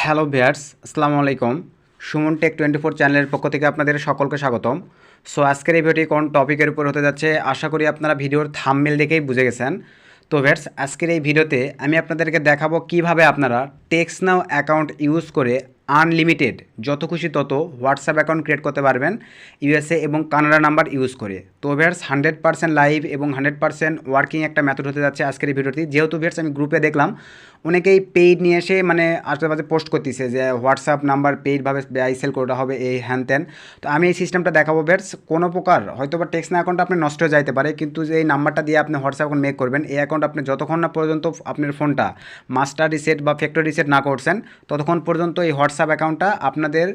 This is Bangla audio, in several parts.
হ্যালো ভিউয়ার্স, আসসালামু আলাইকুম। সুমন টেক 24 চ্যানেলের পক্ষ থেকে আপনাদের সকলকে স্বাগতম। সো আজকের এই ভিডিওটি কোন টপিকের উপর হতে যাচ্ছে আশা করি আপনারা ভিডিওর থাম্বনেল দেখেই বুঝে গেছেন। তো ভিউয়ার্স, আজকের এই ভিডিওতে আমি আপনাদেরকে দেখাবো কিভাবে আপনারা টেক্সটনাও অ্যাকাউন্ট ইউজ করে আনলিমিটেড যত খুশি তত হোয়াটসঅ্যাপ অ্যাকাউন্ট ক্রিয়েট করতে পারবেন ইউএসএ এবং কানাডা নাম্বার ইউজ করে। তো ভিউয়ার্স, 100% লাইভ এবং 100% ওয়ার্কিং একটা মেথড হতে যাচ্ছে আজকের এই ভিডিওটি। যেহেতু ভিউয়ার্স আমি গ্রুপে দেখলাম অনেকেই পেইড নিয়ে এসে আশেপাশে পোস্ট করতেছে যে হোয়াটসঅ্যাপ নাম্বার পেইডভাবে সেল করা হবে এই হ্যান ত্যান। তো আমি এই সিস্টেমটা দেখাবো ভিউয়ার্স। কোনো প্রকার হয়তো বা টেক্সটনাও অ্যাকাউন্ট আপনি নষ্ট হয়ে যাইতে পারে, কিন্তু যে এই নাম্বারটা দিয়ে আপনি হোয়াটসঅ্যাপ অ্যাকাউন্ট মেক করবেন, এই অ্যাকাউন্ট আপনি যতক্ষণ না পর্যন্ত আপনার ফোনটা মাস্টার রিসেট বা ফ্যাক্টরি রিসেট না করছেন ততক্ষণ পর্যন্ত এই হোয়াটসঅ্যাপ অ্যাকাউন্টটা আপনাদের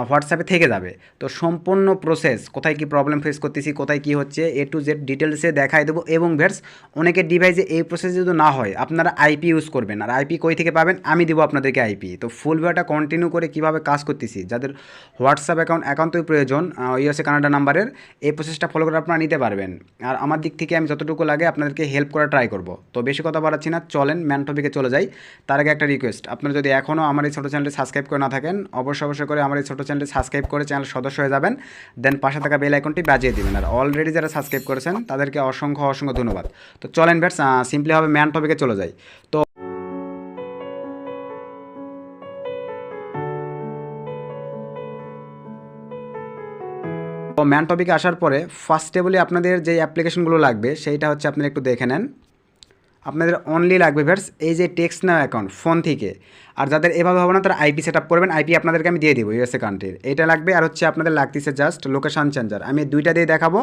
হোয়াটসঅ্যাপে থেকে যাবে। তো সম্পূর্ণ প্রসেস, কোথায় কি প্রবলেম ফেস করতেছি, কোথায় কি হচ্ছে, এ টু জেড ডিটেলসে দেখাই দেবো। এবং ভিউয়ার্স, অনেকের ডিভাইসে এই প্রসেস যদি না হয় আপনারা আইপি ইউজ করবেন, আর আইপি কই থেকে পাবেন আমি দেবো আপনাদেরকে আইপি। তো ফুল ভিডিওটা কন্টিনিউ করে কীভাবে কাজ করতেছি, যাদের হোয়াটসঅ্যাপ অ্যাকাউন্ট একান্তই প্রয়োজন ইউএসএ কানাডা নাম্বারের, এই প্রসেসটা ফলো করে আপনারা নিতে পারবেন। আর আমার দিক থেকে আমি যতটুকু লাগে আপনাদেরকে হেল্প করা ট্রাই করব। তো বেশি কথা বাড়াচ্ছি না, চলেন ম্যান টপিকে চলে যাই। তার আগে একটা রিকোয়েস্ট, আপনারা যদি এখনও আমার এই ছোটো চ্যানেলটি সাবস্ক্রাইব করে না থাকেন অবশ্যই করে আমার এই ছোটো চ্যানেলটি সাবস্ক্রাইব করে চ্যানেল সদস্য হয়ে যাবেন, দেন পাশে থাকা বেল আইকনটি বাজিয়ে দিবেন। আর অলরেডি যারা সাবস্ক্রাইব করেছেন তাদেরকে অসংখ্য ধন্যবাদ। তো চলেন ভিউয়ার্স, সিম্পলিভাবে ম্যান টপিকে চলে যাই। তো ম্যান টপিকে আসার পরে ফার্স্টেবলি আপনাদের যে অ্যাপ্লিকেশনগুলো লাগবে সেইটা হচ্ছে আপনারা একটু দেখে নেন। আপনাদের অনলি লাগবে ভিউয়ার্স এই যে টেক্সটনাও অ্যাকাউন্ট ফোন থেকে। আর যাদের এভাবে হবে না তারা আইপি সেট আপ করবেন, আইপি আপনাদেরকে আমি দিয়ে দেবো ইউএসএ কান্ট্রির, এইটা লাগবে। আর হচ্ছে আপনাদের লাগতেছে জাস্ট লোকেশান চেঞ্জার, আমি দুইটা দিয়ে দেখাবো।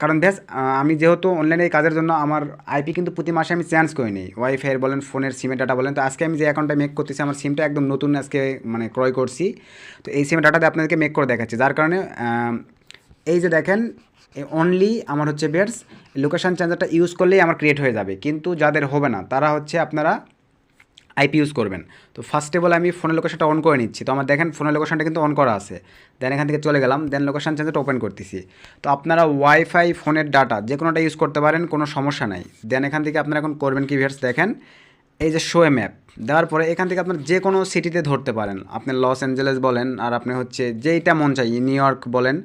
কারণ বেশ আমি যেহেতু অনলাইনে এই কাজের জন্য আমার আইপি কিন্তু প্রতি মাসে আমি চেঞ্জ করে নিই, ওয়াইফাই বলেন ফোনের সিমের ডাটা বলেন। তো আজকে আমি যে অ্যাকাউন্টটা মেক করতেছি আমার সিমটা একদম নতুন আজকে ক্রয় করছি। তো এই সিমের ডাটাতে আপনাদেরকে মেক করে দেখাচ্ছি, যার কারণে এই যে দেখেন অনলি আমার হচ্ছে ভিউয়ার্স লোকেশান চেঞ্জারটা ইউজ করলেই আমার ক্রিয়েট হয়ে যাবে। কিন্তু যাদের হবে না তারা হচ্ছে আপনারা আইপি ইউজ করবেন। তো ফার্স্ট অফ অল আমি ফোনের লোকেশনটা অন করে নিচ্ছি। তো আমার দেখেন ফোনের লোকেশনটা কিন্তু অন করা আছে। দেন এখান থেকে চলে গেলাম, দেন লোকেশন চেঞ্জারটা ওপেন করতেছি। তো আপনারা ওয়াইফাই ফোনের ডাটা যে কোনোটা ইউজ করতে পারেন, কোনো সমস্যা নাই। দেন এখান থেকে আপনারা এখন করবেন কি ভিউয়ার্স, দেখেন এই যে শো এ ম্যাপ দেওয়ার পরে এখান থেকে আপনার যে কোনো সিটিতে ধরতে পারেন, আপনি লস অ্যাঞ্জেলেস বলেন আর আপনি হচ্ছে যেইটা মন চাই নিউ ইয়র্ক বলেন।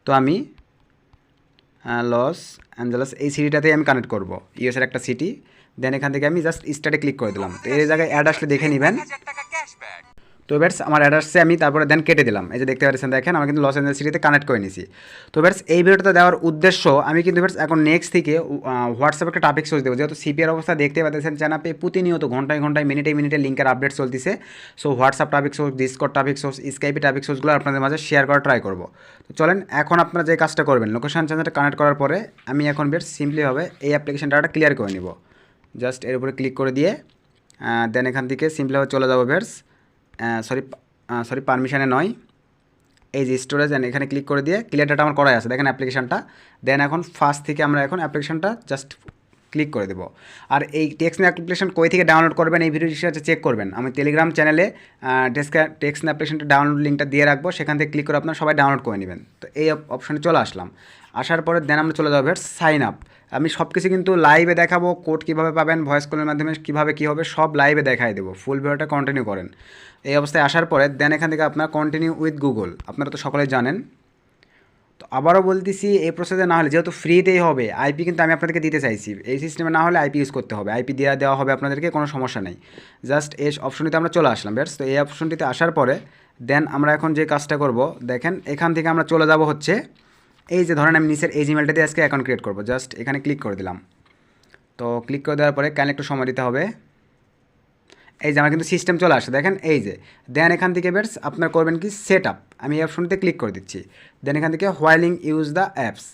তো আমি লস অ্যাঞ্জেলেস এই সিটিটাতেই আমি কানেক্ট করবো, ইউএসের একটা সিটি। দেন এখান থেকে আমি জাস্ট স্টার্টে ক্লিক করে দিলাম। তো এই জায়গায় অ্যাড আসলে দেখে নেবেন। তো এবার আমার অ্যাড আসছে, আমি তারপরে দেন কেটে দিলাম। এই যে দেখতে পাচ্ছেন, দেখেন আমি কিন্তু লস অ্যাঞ্জেলেস সিটিতে কানেক্ট করে নিয়েছি। তো এবার এই ভিডিওটা দেওয়ার উদ্দেশ্য আমি কিন্তু এবার এখন নেক্সট থেকে হোয়াটসঅ্যাপে একটা ট্রাফিক সোর্স দেবো। যেহেতু সিপিআর অবস্থা দেখতে পাচ্ছেন চ্যানাপে প্রতিনিয়ত ঘন্টায় মিনিটে লিঙ্কের আপডেট চলতেছে। So WhatsApp traffic source, Discord traffic source, Skype traffic সোর্সগুলো আপনাদের মাঝে শেয়ার করার ট্রাই করবো। তো চলেন এখন আপনারা যে কাজটা করবেন, লোকেশন চেঞ্জারটা কানেক্ট করার পরে আমি এখন বেশ সিম্পলিভাবে এই অ্যাপ্লিকেশন ডাটা ক্লিয়ার করে নিব। জাস্ট এর উপরে ক্লিক করে দিয়ে দেন এখান থেকে সিম্পলিভাবে চলে যাবো ভিউয়ার্স, সরি পারমিশনে নয়, এই যে স্টোরেজ, এখানে ক্লিক করে দিয়ে ক্লিয়ার ডাটা আমার করাই আছে দেখেন অ্যাপ্লিকেশনটা। দেন এখন ফার্স্ট থেকে আমরা এখন অ্যাপ্লিকেশনটা জাস্ট ক্লিক করে দেবো। আর এই টেক্সট অ্যাপ্লিকেশন কই থেকে ডাউনলোড করবেন এই ভিডিও হিসেবে চেক করবেন, আমি টেলিগ্রাম চ্যানেলে টেক্সট অ্যাপ্লিকেশনটা ডাউনলোড লিঙ্কটা দিয়ে রাখবো, সেখান থেকে ক্লিক করে আপনারা সবাই ডাউনলোড করে নেবেন। তো এই অপশানে চলে আসলাম, আসার পরে দেন আমরা চলে যাবো সাইন আপ। আমি সব কিছু কিন্তু লাইভে দেখাবো, কোড কীভাবে পাবেন, ভয়েস কলের মাধ্যমে কীভাবে কী হবে সব লাইভে দেখাই দেবো। ফুল ভিডিওটা কন্টিনিউ করেন। এই অবস্থায় আসার পরে দেন এখান থেকে আপনার কন্টিনিউ উইথ গুগল, আপনারা তো সকলেই জানেন। তো আবারও বলতেছি এই প্রসেসে না হলে, যেহেতু ফ্রিতেই হবে আইপি কিন্তু আমি আপনাদেরকে দিতে চাইছি, এই সিস্টেমে না হলে আইপি ইউজ করতে হবে, আইপি দেওয়া হবে আপনাদেরকে, কোনো সমস্যা নেই। জাস্ট এই অপশনটিতে আমরা চলে আসলাম বেশ। তো এই অপশনটিতে আসার পরে দেন আমরা এখন যে কাজটা করব, দেখেন এখান থেকে আমরা চলে যাব হচ্ছে এই যে ধরেন আমি নিচের এই জিমেলটা দিয়ে আজকে অ্যাকাউন্ট ক্রিয়েট করবো, জাস্ট এখানে ক্লিক করে দিলাম। তো ক্লিক করে দেওয়ার পরে কাইন্ডলি একটু সময় দিতে হবে। এই যে আমার কিন্তু সিস্টেম চলে আসে দেখেন এই যে। দেন এখান থেকে বেশ আপনার করবেন কি সেট আপ, আমি এই অপশনটিতে ক্লিক করে দিচ্ছি। দেন এখান থেকে হোয়াইলিং ইউজ দ্য অ্যাপস,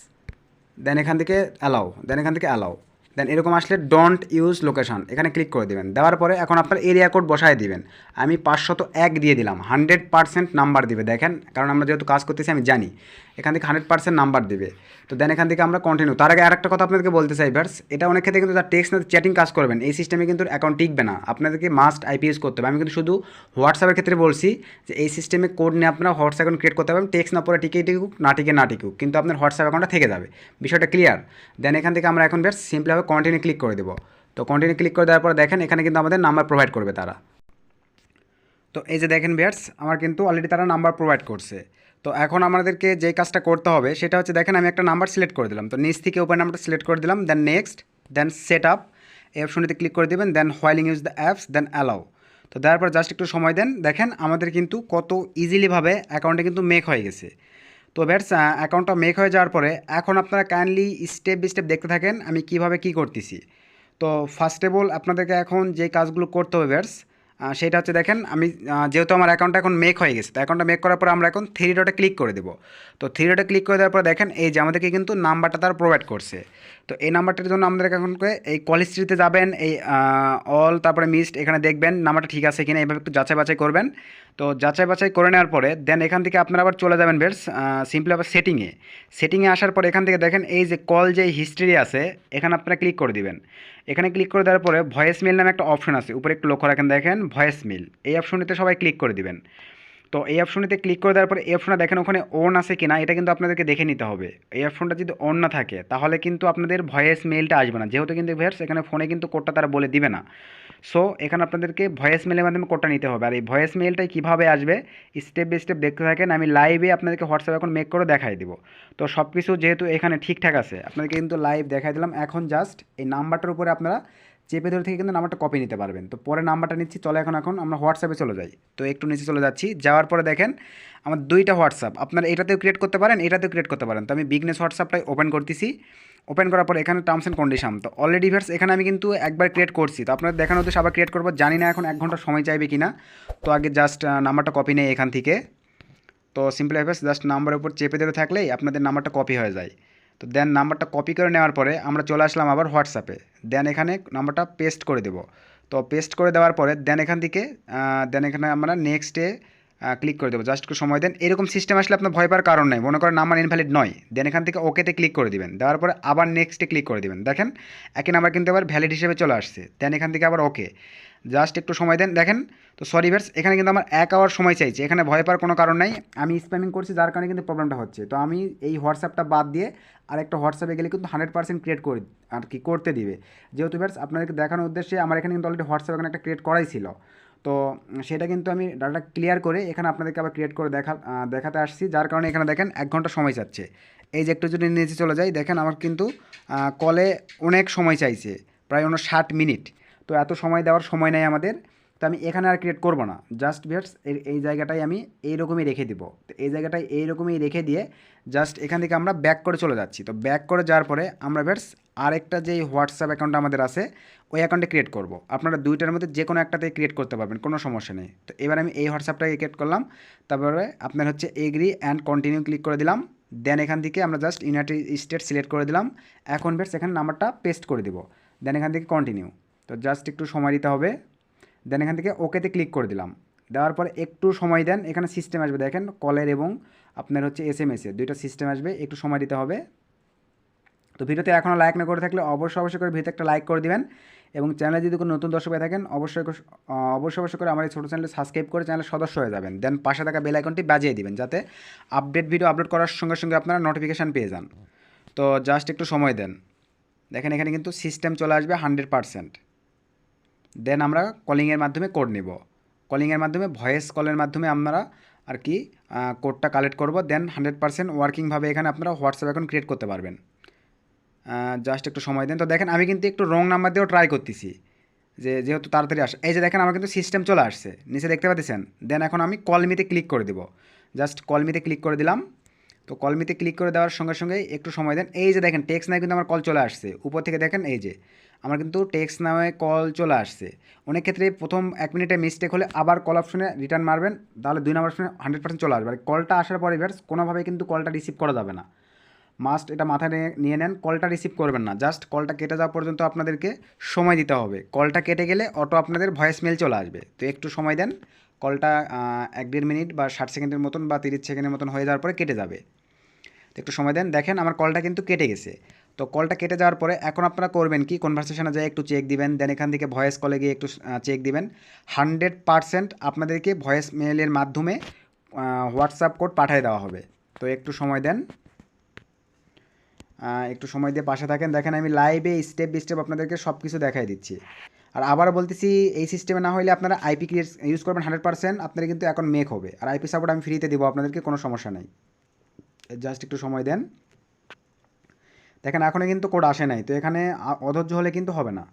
দেন এখান থেকে অ্যালাউ, দেন এখান থেকে অ্যালাউ। দেন এরকম আসলে ডোন্ট ইউজ লোকেশন এখানে ক্লিক করে দেবেন। দেওয়ার পরে এখন আপনার এরিয়া কোড বসায় দিবেন। আমি 501 দিয়ে দিলাম, 100% নাম্বার দিবে দেখেন, কারণ আমরা যেহেতু কাজ করতেছি আমি জানি এখান থেকে 100% নাম্বার দিবে। তো দেন এখান থেকে আমরা কন্টিনিউ। তার আগে আরেকটা কথা আপনাদেরকে বলতে চাই ভার্স, এটা অনেক ক্ষেত্রে কিন্তু তার টেক্সট চ্যাটিং কাজ করবেন এই সিস্টেমে কিন্তু অ্যাকাউন্ট টিকবে না, আপনাদেরকে মাস্ট আইপি ইউজ করতে হবে। আমি কিন্তু শুধু হোয়াটসঅ্যাপের ক্ষেত্রে বলছি যে এই সিস্টেমে কোড নিয়ে আপনারা হোয়াটসঅ্যাপ অ্যাকাউন্ট ক্রিয়েট করতে পারবেন, টেক্সট না পরে টিকুক না টিকুক কিন্তু আপনার হোয়াটসঅ্যাপ অ্যাকাউন্টটা থেকে যাবে, বিষয়টা ক্লিয়ার। দেন এখান থেকে আমরা এখন ভার্স সিম্পলভাবে কন্টিনিউ ক্লিক করে দেবো। তো কন্টিনিউ ক্লিক করে দেওয়ার পর দেখেন এখানে কিন্তু আমাদের নাম্বার প্রোভাইড করবে তারা। তো তো এই যে দেখেন ভিউয়ার্স, আমার কিন্তু অলরেডি তারা নাম্বার প্রোভাইড করছে। তো এখন আমাদেরকে যে কাজটা করতে হবে সেটা হচ্ছে, দেখেন আমি একটা নাম্বার সিলেক্ট করে দিলাম, তো নিচ থেকে ওপেন নাম্বারটা সিলেক্ট করে দিলাম, then next, then set up, এই অপশনটিতে ক্লিক করে দেবেন, then while use the apps, then allow. তো দেওয়ার পর জাস্ট একটু সময় দেন, দেখেন আমাদের কিন্তু কত ইজিলিভাবে অ্যাকাউন্টে কিন্তু মেক হয়ে গেছে। তো ভিউয়ার্স, অ্যাকাউন্টটা মেক হয়ে যাওয়ার পরে এখন আপনারা কাইন্ডলি স্টেপ বাই স্টেপ দেখতে থাকেন আমি কিভাবে কি করতেছি। তো ফার্স্ট অফ অল আপনাদেরকে এখন যে কাজগুলো করতে হবে ভিউয়ার্স, সেটা হচ্ছে, দেখেন আমি যেহেতু আমার অ্যাকাউন্টটা এখন মেক হয়ে গেছে, তো অ্যাকাউন্টটা মেক করার পর আমরা এখন থ্রি ডটে ক্লিক করে দেবো। তো থ্রি ডটে ক্লিক করে দেওয়ার পর দেখেন এই যে আমাদেরকে কিন্তু নাম্বারটা তারা প্রোভাইড করছে। তো এই নাম্বারটার জন্য আমাদেরকে এখন এই কল হিস্ট্রিতে যাবেন, এই অল তারপরে মিসড, এখানে দেখবেন নাম্বারটা ঠিক আছে কিনা, এইভাবে একটু যাচাই বাছাই করবেন। তো যাচাই বাছাই করে নেওয়ার পরে দেন এখান থেকে আপনারা আবার চলে যাবেন বেশ সিম্পলি আবার সেটিংয়ে আসার পর এখান থেকে দেখেন এই যে কল যে হিস্ট্রি আছে এখানে আপনারা ক্লিক করে দিবেন। এখানে ক্লিক করে দেওয়ার পরে ভয়েস মেল নামে একটা অপশন আছে, উপরে একটু লক্ষ্য রাখেন, দেখেন ভয়েস মেল, এই অপশনটিতে সবাই ক্লিক করে দিবেন। তো এই অপশনটিতে ক্লিক করে দেওয়ার পরে এই অপশনটা দেখেন ওখানে অন আছে কিনা এটা কিন্তু আপনাদেরকে দেখে নিতে হবে। এই অপশনটা যদি অন না থাকে তাহলে কিন্তু আপনাদের ভয়েস মেলটা আসবে না, যেহেতু কিন্তু ভিউয়ার্স এখানে ফোনে কিন্তু কোডটা তারা বলে দিবে না। সো এখানে আপনাদেরকে ভয়েস মেলের মাধ্যমে কোডটা নিতে হবে। আর এই ভয়েস মেলটাই কীভাবে আসবে স্টেপ বাই স্টেপ দেখতে থাকেন, আমি লাইভে আপনাদেরকে হোয়াটসঅ্যাপ এখন মেক করে দেখাই দিব। তো সব কিছু যেহেতু এখানে ঠিকঠাক আছে আপনাদেরকে কিন্তু লাইভ দেখাই দিলাম। এখন জাস্ট এই নাম্বারটার উপরে আপনারা চেপে ধরে থেকে কিন্তু নাম্বারটা কপি নিতে পারবেন। তো পরে নাম্বারটা নিচ্ছি, চলে এখন আমরা হোয়াটসঅ্যাপে চলে যাই। তো একটু নিচে চলে যাচ্ছি, যাওয়ার পরে দেখেন আমার দুইটা হোয়াটসঅ্যাপ, আপনারা এটাতেও ক্রিয়েট করতে পারেন, এটাতেও ক্রিয়েট করতে পারেন। তো আমি বিগনেস হোয়াটসঅ্যাপটাই ওপেন করতেছি। ওপেন করার পর এখানে টার্মস অ্যান্ড কন্ডিশন, তো অলরেডি ভিউয়ার্স এখানে আমি কিন্তু একবার ক্রিয়েট করছি, তো আপনাদের দেখানো হচ্ছে আবার ক্রিয়েট করবো, জানি না এখন 1 ঘন্টা সময় চাইবে কিনা। তো আগে জাস্ট নাম্বারটা কপি নেই এখান থেকে। তো সিম্পলি ভিউয়ার্স জাস্ট নাম্বারের উপর চেপে ধরে থাকলেই আপনাদের নাম্বারটা কপি হয়ে যায়। তো দেন নাম্বারটা কপি করে নেওয়ার পরে আমরা চলে আসলাম আবার হোয়াটসঅ্যাপে, দেন এখানে নাম্বারটা পেস্ট করে দেবো। তো পেস্ট করে দেওয়ার পরে দেন এখান থেকে এখানে আমরা নেক্সটে ক্লিক করে দেবো, জাস্ট একটু সময় দেন। এরকম সিস্টেম আসলে আপনার ভয় পাওয়ার কারণ নেই, মনে করেন নাম্বার ইনভ্যালিড নয়, দেন এখান থেকে ওকেতে ক্লিক করে দিবেন, দেওয়ার পরে আবার নেক্সটে ক্লিক করে দিবেন, দেখেন একই নাম্বার কিন্তু আবার ভ্যালিড হিসেবে চলে আসছে। দেন এখান থেকে আবার ওকে, জাস্ট একটু সময় দেন, দেখেন। তো সরি ভিউয়ার্স এখানে কিন্তু আমার 1 আওয়ার সময় চাইছে, এখানে ভয় পাওয়ার কোনো কারণ নাই, আমি স্প্যামিং করছি যার কারণে কিন্তু প্রবলেমটা হচ্ছে। তো আমি এই হোয়াটসঅ্যাপটা বাদ দিয়ে আরেকটা হোয়াটসঅ্যাপে গেলে কিন্তু 100% ক্রিয়েট করে আর কি করতে দিবে। যেহেতু ভিউয়ার্স আপনাদেরকে দেখানোর উদ্দেশ্যে আমার এখানে কিন্তু অলরেডি হোয়াটসঅ্যাপ এখানে একটা ক্রিয়েট করাই ছিল। তো সেটা কিন্তু আমি ডাটা ক্লিয়ার করে এখানে আপনাদেরকে আবার ক্রিয়েট করে দেখাতে আসছি, যার কারণে এখানে দেখেন 1 ঘন্টা সময় চাচ্ছে। এই যে একটু যদি নিচে চলে যাই, দেখেন আমার কিন্তু কলে অনেক সময় চাইছে, প্রায় 60 মিনিট। তো এত সময় দেওয়ার সময় নেই আমাদের। তো আমি এখানে আর ক্রিয়েট করবো না, জাস্ট ভিউয়ার্স এই জায়গাটাই আমি এইরকমই রেখে দিব। তো এই জায়গাটাই এইরকমই রেখে দিয়ে জাস্ট এখান থেকে আমরা ব্যাক করে চলে যাচ্ছি। তো ব্যাক করে যাওয়ার পরে আমরা ভিউয়ার্স আরেকটা যে হোয়াটসঅ্যাপ অ্যাকাউন্ট আমাদের আছে ওই অ্যাকাউন্টে ক্রিয়েট করব। আপনারা দুইটার মধ্যে যে কোনো একটাতে ক্রিয়েট করতে পারবেন, কোনো সমস্যা নেই। তো এবার আমি এই হোয়াটসঅ্যাপটাকে ক্রিয়েট করলাম, তারপরে আপনার হচ্ছে এগ্রি অ্যান্ড কন্টিনিউ ক্লিক করে দিলাম। দেন এখান থেকে আমরা জাস্ট ইউনাইটেড স্টেট সিলেক্ট করে দিলাম। এখন ভিউয়ার্স এখানে নাম্বারটা পেস্ট করে দিব, দেন এখান থেকে কন্টিনিউ। তো জাস্ট একটু সময় দিতে হবে, দেন এখান থেকে ওকেতে ক্লিক করে দিলাম। দেওয়ার পর একটু সময় দেন, এখানে সিস্টেম আসবে, দেখেন কলের এবং আপনার হচ্ছে এসএমএসের দুইটা সিস্টেম আসবে, একটু সময় দিতে হবে। তো ভিডিওতে এখনও লাইক না করে থাকলে অবশ্যই করে ভিডিওতে একটা লাইক করে দিবেন, এবং চ্যানেলে যদি কোনো নতুন দর্শক হয়ে থাকেন অবশ্যই করে আমার এই ছোটো চ্যানেলে সাবস্ক্রাইব করে চ্যানেলের সদস্য হয়ে যাবেন। দেন পাশে থাকা বেল আইকনটি বাজিয়ে দিবেন, যাতে আপডেট ভিডিও আপলোড করার সঙ্গে সঙ্গে আপনারা নোটিফিকেশান পেয়ে যান। তো জাস্ট একটু সময় দেন, দেখেন এখানে কিন্তু সিস্টেম চলে আসবে 100%। দেন আমরা কলিংয়ের মাধ্যমে কোড নেব, কলিংয়ের মাধ্যমে ভয়েস কলের মাধ্যমে আমরা আর কি কোডটা কালেক্ট করব। দেন 100% ওয়ার্কিংভাবে এখানে আপনারা হোয়াটসঅ্যাপ অ্যাকাউন্ট ক্রিয়েট করতে পারবেন। জাস্ট একটু সময় দেন। তো দেখেন আমি কিন্তু একটু রং নাম্বার দিয়েও ট্রাই করতেছি, যেহেতু তাড়াতাড়ি আসে। এই যে দেখেন আমার কিন্তু সিস্টেম চলে আসছে, নিচে দেখতে পাচ্ছেন। দেন এখন আমি কলমিতে ক্লিক করে দেবো, জাস্ট কলমিতে ক্লিক করে দিলাম। তো কলমিতে ক্লিক করে দেওয়ার সঙ্গে সঙ্গে একটু সময় দেন, এই যে দেখেন টেক্সট নাও কিন্তু আমার কল চলে আসছে উপর থেকে, দেখেন এই যে আমার কিন্তু টেক্সট নাওয়ে কল চলে আসছে। অনেক ক্ষেত্রে প্রথম 1 মিনিটে মিস্টেক হলে আবার কল অপশনে রিটার্ন মারবেন, তাহলে 2 নম্বর অপশনে 100% চলে আসবে। আর কলটা আসার পরে ভিউয়ার্স কোনোভাবেই কিন্তু কলটা রিসিভ করা যাবে না, মাস্ট এটা মাথায় নিয়ে নেন, কলটা রিসিভ করবেন না। জাস্ট কলটা কেটে যাওয়া পর্যন্ত আপনাদেরকে সময় দিতে হবে, কলটা কেটে গেলে অটো আপনাদের ভয়েস মেল চলে আসবে। তো একটু সময় দেন, কলটা 1-1.5 মিনিট বা 60 সেকেন্ডের মতন বা 30 সেকেন্ডের মতন হয়ে যাওয়ার পরে কেটে যাবে। তো একটু সময় দেন, দেখেন আমার কলটা কিন্তু কেটে গেছে। তো কলটা কেটে যাওয়ার পরে এখন আপনারা করবেন কি, কনভারসেশনে যায় একটু চেক দিবেন, দেন এখান থেকে ভয়েস কলে গিয়ে একটু চেক দিবেন। 100% আপনাদেরকে ভয়েস মেলের মাধ্যমে হোয়াটসঅ্যাপ কোড পাঠিয়ে দেওয়া হবে। তো একটু সময় দেন, একটু সময় দিয়ে পাশে থাকেন, দেখেন আমি লাইভে স্টেপ বাই স্টেপ আপনাদেরকে সব কিছু দেখাই দিচ্ছি। আর আবার বলতেছি, এই সিস্টেমে না হলে আপনারা আইপি ক্রিয়েট ইউজ করবেন 100%, আপনারা কিন্তু এখন মেক হবে। আর আইপি সাপোর্ট আমি ফ্রিতে দেবো আপনাদেরকে, কোনো সমস্যা নেই। জাস্ট একটু সময় দেন। দেখেন এখনও কিন্তু কোড আসে নাই, তো এখানে অধৈর্য হলে কিন্তু হবে না।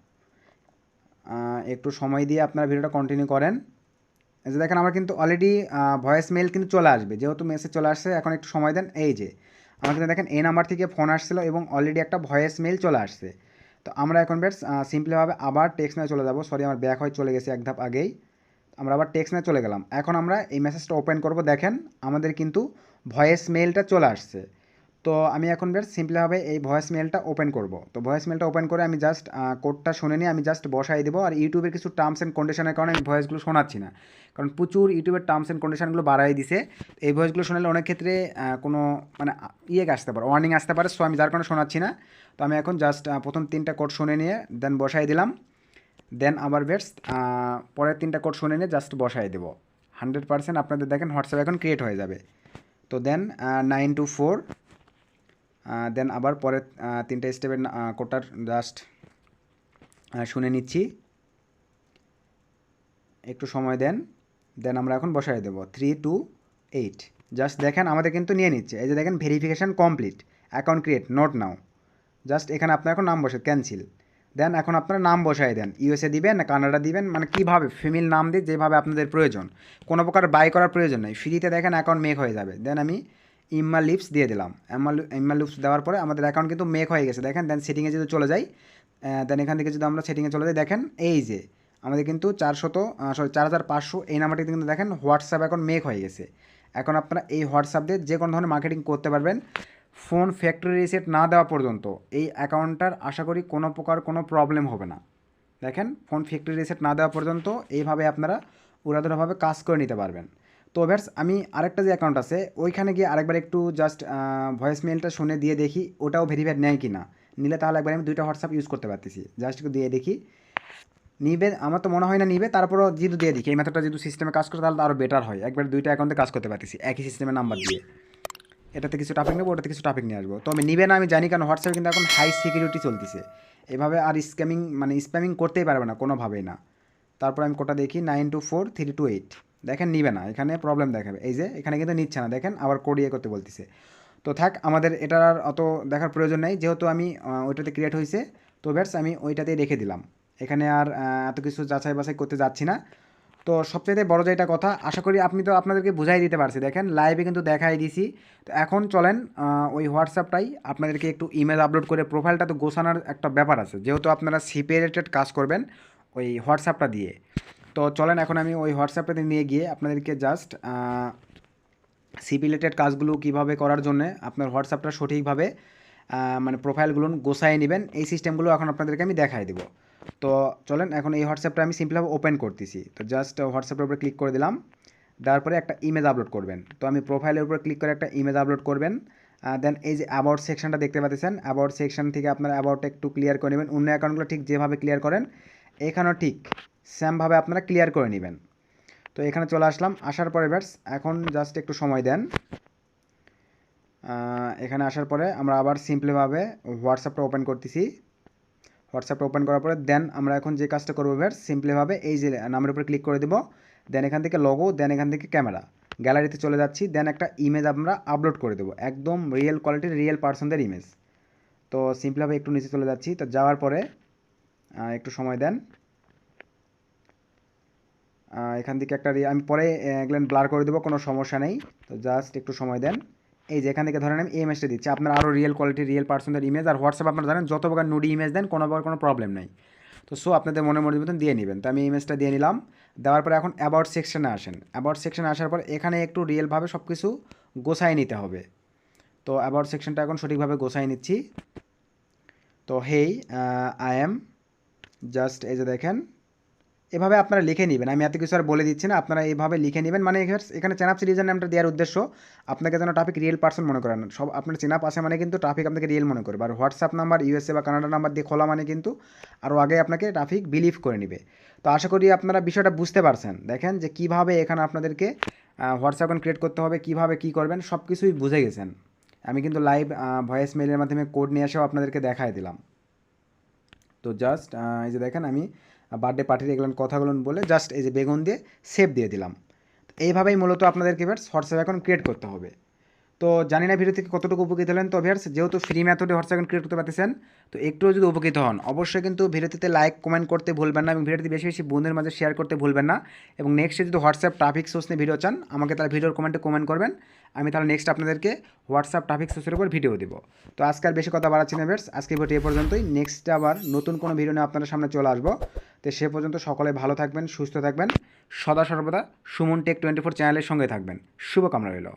একটু সময় দিয়ে আপনারা ভিডিওটা কন্টিনিউ করেন। এই যে দেখেন আমার কিন্তু অলরেডি ভয়েস মেল কিন্তু চলে আসবে, যেহেতু মেসেজ চলে আসছে। এখন একটু সময় দেন। এই যে আমার কিন্তু দেখেন এই নাম্বার থেকে ফোন আসছিলো এবং অলরেডি একটা ভয়েস মেল চলে আসছে। তো আমরা এখন বেশ সিম্পলিভাবে আবার টেক্সটনায় চলে যাব। সরি, আমার ব্যাক হয়ে চলে গেছে এক ধাপ আগেই। আমরা আবার টেক্সটনায় চলে গেলাম। এখন আমরা এই মেসেজটা ওপেন করব। দেখেন আমাদের কিন্তু ভয়েস মেলটা চলে আসছে। তো আমি এখন বেশ সিম্পলিভাবে এই ভয়েস মেলটা ওপেন করব। তো ভয়েস মেলটা ওপেন করে আমি জাস্ট কোডটা শুনে নিয়ে আমি জাস্ট বসাই দেবো। আর ইউটিউবের কিছু টার্মস অ্যান্ড কন্ডিশনের কারণে আমি ভয়েসগুলো শোনাচ্ছি না, কারণ প্রচুর ইউটিউবের টার্মস অ্যান্ড কন্ডিশনগুলো বাড়াই দিছে। এই ভয়েসগুলো শোনালে অনেক ক্ষেত্রে কোনো মানে আসতে পারে, ওয়ার্নিং আসতে পারে। সো আমি যার কারণে শোনাচ্ছি না। তো আমি এখন জাস্ট প্রথম 3টা কোড শুনে নিয়ে দেন বসাই দিলাম। দেন আবার বেশ পরের 3টা কোড শুনে নিয়ে জাস্ট বসাই দেবো। 100% আপনাদের দেখেন হোয়াটসঅ্যাপ এখন ক্রিয়েট হয়ে যাবে। তো দেন 924, দেন আবার পরের 3টা স্টেপের কোডটার জাস্ট শুনে নিচ্ছি। একটু সময় দেন। দেন আমরা এখন বসাই দেবো 328। জাস্ট দেখেন আমাদের কিন্তু নিয়ে নিচ্ছে। এই যে দেখেন verification complete, account create, note now. Just এখানে আপনার এখন নাম বসে ক্যান্সেল। দেন এখন আপনারা নাম বসাই দেন, ইউএসএ দিবেন না কানাডা দিবেন, মানে কীভাবে ফিমেল নাম দিয়ে যেভাবে আপনাদের প্রয়োজন। কোনো প্রকার বাই করার প্রয়োজন নেই, ফ্রিতে দেখেন অ্যাকাউন্ট মেক হয়ে যাবে। দেন আমি ইম্মা লিপস দিয়ে দিলাম। ইম্মা লিপস দেওয়ার পরে আমাদের অ্যাকাউন্ট কিন্তু মেক হয়ে গেছে। দেখেন দেন সেটিংয়ে যদি চলে যাই, দেন এখান থেকে যদি আমরা সেটিংয়ে চলে যাই, দেখেন এই যে আমাদের কিন্তু 4500 এই নাম্বারটি কিন্তু দেখেন হোয়াটসঅ্যাপ এখন মেক হয়ে গেছে। এখন আপনারা এই হোয়াটসঅ্যাপ দিয়ে যে কোনো ধরনের মার্কেটিং করতে পারবেন ফোন ফ্যাক্টরি রিসেট না দেওয়া পর্যন্ত। এই অ্যাকাউন্টটার আশা করি কোনো প্রকার কোনো প্রবলেম হবে না। দেখেন ফোন ফ্যাক্টরি রিসেট না দেওয়া পর্যন্ত এইভাবে আপনারা উড়াধুরাভাবে কাজ করে নিতে পারবেন। তো ভার্স আমি আরেকটা যে অ্যাকাউন্ট আছে ওইখানে গিয়ে আরেকবার একটু জাস্ট ভয়েস মেলটা শুনে দিয়ে দেখি ওটাও ভেরিফাইড নেয় কি না। নিলে তাহলে একবার আমি 2টা হোয়াটসঅ্যাপ ইউজ করতে পারতেছি। জাস্ট একটু দিয়ে দেখি নিবে, আমার তো মনে হয় না নিবে। তারপরও যেহেতু দিয়ে দেখি, এই মেথডটা যেহেতু সিস্টেমে কাজ করে তাহলে আরও বেটার হয়। একবার 2টা অ্যাকাউন্টে কাজ করতে পারতেছি একই সিস্টেমের নাম্বার দিয়ে। এটাতে কিছু টপিক নেবো, ওটাতে কিছু টপিক নিয়ে আসবো। তো আমি নিবে না আমি জানি, কারণ হোয়াটসঅ্যাপে কিন্তু এখন হাই সিকিউরিটি চলতেছে। এভাবে আর স্প্যামিং করতেই পারবে না কোনোভাবেই না। তারপর আমি কোটা দেখি 924328। দেখেন নিবে না, এখানে প্রবলেম দেখাবে। এই যে এখানে কিন্তু নিচ্ছে না, দেখেন আবার কোড করতে বলতেছে। তো থাক, আমাদের এটার আর অত দেখার প্রয়োজন নেই, যেহেতু আমি ওইটাতে ক্রিয়েট হয়েছে। তো ব্যাটস আমি ওইটাতেই রেখে দিলাম। এখানে আর এত কিছু যাচাই বাছাই করতে যাচ্ছি না। তো সবচেয়ে বড় যেটা কথা, আশা করি আপনি তো আপনাদেরকে বুঝাই দিতে পারছি। দেখেন লাইভে কিন্তু দেখাই দিছি। তো এখন চলেন ওই হোয়াটসঅ্যাপটাই আপনাদেরকে একটু ইমেজ আপলোড করে প্রোফাইলটা তো গোছানোর একটা ব্যাপার আছে, যেহেতু আপনারা সিপি রিলেটেড কাজ করবেন ওই হোয়াটসঅ্যাপটা দিয়ে। তো চলেন এখন আমি ওই হোয়াটসঅ্যাপটাতে নিয়ে গিয়ে আপনাদেরকে জাস্ট সিপি রিলেটেড কাজগুলো কীভাবে করার জন্যে আপনার হোয়াটসঅ্যাপটা সঠিকভাবে মানে প্রোফাইলগুলো গোছায় নেবেন, এই সিস্টেমগুলো এখন আপনাদেরকে আমি দেখাই দেবো। তো চলেন এখন এই হোয়াটসঅ্যাপটা আমি সিম্পলভাবে ওপেন করতেছি। তো জাস্ট হোয়াটসঅ্যাপের উপরে ক্লিক করে দিলাম। দেওয়ার পরে একটা ইমেজ আপলোড করবেন। তো আমি প্রোফাইলের উপরে ক্লিক করে একটা ইমেজ আপলোড করবেন। দেন এই যে অ্যাবাউট সেকশনটা দেখতে পাচ্ছেন, অ্যাবাউট সেকশন থেকে আপনারা অ্যাবাউটটা একটু ক্লিয়ার করে নেবেন। অন্য অ্যাকাউন্টগুলো ঠিক যেভাবে ক্লিয়ার করেন এখানেও ঠিক সেমভাবে আপনারা ক্লিয়ার করে নেবেন। তো এখানে চলে আসলাম, আসার পরে ব্যাটস এখন জাস্ট একটু সময় দেন। এখানে আসার পরে আমরা আবার সিম্পলিভাবে হোয়াটসঅ্যাপটা ওপেন করতেছি। হোয়াটসঅ্যাপটা ওপেন করার পরে দেন আমরা এখন যে কাজটা করবো ভাই সিম্পলিভাবে এই যে নামের উপরে ক্লিক করে দেবো। দেন এখান থেকে লোগো, দেন এখান থেকে ক্যামেরা, গ্যালারিতে চলে যাচ্ছি। দেন একটা ইমেজ আমরা আপলোড করে দেবো, একদম রিয়েল কোয়ালিটির রিয়েল পার্সনদের ইমেজ। তো সিম্পলিভাবে একটু নিচে চলে যাচ্ছি। তো যাওয়ার পরে একটু সময় দেন। এখান থেকে একটা আমি পরে এগুলো ব্লার করে দেবো, কোনো সমস্যা নেই। তো জাস্ট একটু সময় দেন। এই যে এখান থেকে ধরেন আমি এই ইমেজটা দিচ্ছি, আপনার আরও রিয়েল কোয়ালিটি রিয়েল পার্সনদের ইমেজ। আর হোয়াটসঅ্যাপ আপনারা জানেন যত প্রকার নুডি ইমেজ দেন কোনো প্রকার কোনো প্রবলেম নেই। তো সো আপনাদের মনের মতন দিয়ে নেবেন। তো আমি ইমেজটা দিয়ে নিলাম। দেওয়ার পরে এখন অ্যাবাউট সেকশনে আসেন। অ্যাবাউট সেকশনে আসার পর এখানে একটু রিয়েলভাবে সব কিছু গোছায় নিতে হবে। তো অ্যাবাউট সেকশনটা এখন সঠিকভাবে গোছায় নিচ্ছি। তো হেই আই এম জাস্ট এই যে দেখেন এভাবে আপনারা লিখে নেবেন। আমি এত কিছু আর বলে দিচ্ছি না, আপনারা এইভাবে লিখে নেবেন। মানে এখানে চেনাপ সিরিজের নামটা দেওয়ার উদ্দেশ্য আপনাকে যেন ট্রাফিক রিয়েল পার্সন মনে করেন। সব আপনার চেনাপ আছে মানে কিন্তু ট্রাফিক আপনাকে রিয়েল মনে করবে। আর হোয়াটসঅ্যাপ নাম্বার ইউএসএ বা কানাডা নাম্বার দিয়ে খোলা মানে কিন্তু আরও আগে আপনাকে ট্রাফিক বিলিভ করে নেবে। তো আশা করি আপনারা বিষয়টা বুঝতে পারছেন। দেখেন যে কীভাবে এখানে আপনাদেরকে হোয়াটসঅ্যাপ অ্যাকাউন্ট ক্রিয়েট করতে হবে, কীভাবে কী করবেন সব কিছুই বুঝে গেছেন। আমি কিন্তু লাইভ ভয়েস মেলের মাধ্যমে কোড নিয়ে এসেও আপনাদেরকে দেখাই দিলাম। তো জাস্ট এই যে দেখেন আমি বার্থডে পার্টির এগুলো কথাগুলো বলে জাস্ট এই যে বেগুন দিয়ে সেভ দিয়ে দিলাম। এইভাবেই মূলত আপনাদেরকে ভিউয়ার্স হোয়াটসঅ্যাপ অ্যাকাউন্ট ক্রিয়েট করতে হবে। তো জানি না ভিডিও থেকে কতটুকু উপকৃত হলেন। তো ভিউয়ার্স যেহেতু ফ্রি মেথডে হোয়াটসঅ্যাপ অ্যাকাউন্ট ক্রিয়েট করতে পারতেছেন, তো একটুও যদি উপকৃত হন অবশ্যই কিন্তু ভিডিওতে লাইক কমেন্ট করতে ভুলবেন না এবং ভিডিওটি বেশি বেশি বন্ধুদের মাঝে শেয়ার করতে ভুলবেন না। এবং নেক্সটে যদি হোয়াটসঅ্যাপ ট্রাফিক সোর্স নিয়ে ভিডিও চান আমাকে তাহলে ভিডিওর কমেন্টে কমেন্ট করবেন, আমি তাহলে নেক্সট আপনাদেরকে হোয়াটসঅ্যাপ ট্রাফিক সোর্সের উপর ভিডিও দিব। তো আজকে আর বেশি কথা বাড়াচ্ছি না ভিউয়ার্স, আজকে ভিডিও এ পর্যন্তই। নেক্সট আবার নতুন কোনো ভিডিও নিয়ে আপনাদের সামনে চলে আসবো। তো সে পর্যন্ত সকলে ভালো থাকবেন, সুস্থ থাকবেন, সদা সর্বদা সুমন টেক 24 চ্যানেলের সঙ্গে থাকবেন। শুভকামনা রইল।